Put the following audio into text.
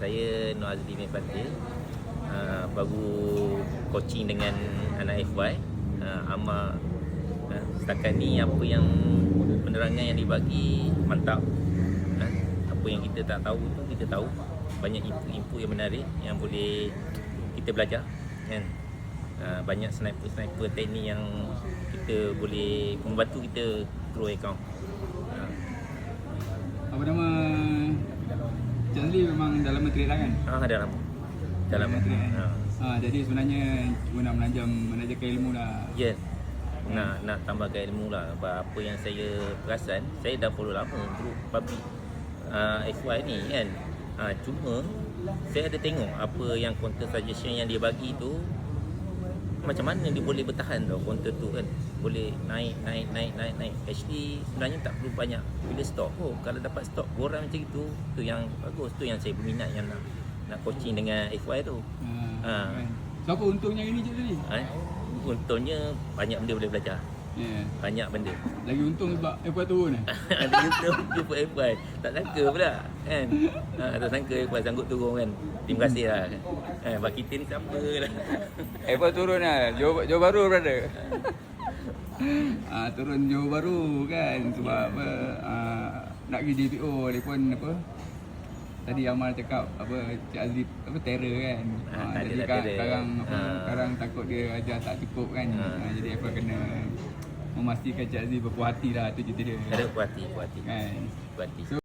Saya Nur Azli bin Fatir. Baru coaching dengan anak FY. Amal setakat ni apa yang penerangan yang dibagi mantap. Apa yang kita tak tahu tu kita tahu. Banyak info yang menarik yang boleh kita belajar kan. Banyak sniper teknik yang kita boleh membantu kita grow account. Apa nama Cik Azli memang dah lama trade lah kan? Dah lama. Dah lama. Jadi sebenarnya guna menanjakan ilmu lah. Ya. Nak tambahkan ilmu lah. Apa yang saya perasan, saya dah follow lama group public FY ni kan. Cuma saya ada tengok apa yang counter suggestion yang dia bagi tu, macam mana dia boleh bertahan tau counter tu kan. Boleh naik. Actually sebenarnya tak perlu banyak bila stop. Kalau dapat stop borang macam itu, tu yang bagus. Tu yang saya berminat yang nak coaching dengan FY tu. Kan. So apa untungnya ini Cik Azli? Untungnya banyak benda boleh belajar. Banyak benda. Lagi untung sebab FY turun Ada untung jumpa FY. Tak sangka pula kan. Tak sangka FY sanggup turun kan. Terima kasih lah. Sebab kita ni siapa lah. FY turun lah. Johor Bahru brother. Turun Johor Bahru kan. Sebab apa, nak pergi DPO dia pun apa, tadi Amal cakap apa, Cik Azli apa terror kan. Jadi sekarang takut dia ajar tak cukup kan. Jadi apa kena memastikan Cik Azli berpuas hati lah, tu cerita dia. Ada puas hati. Kan. Puas hati. So,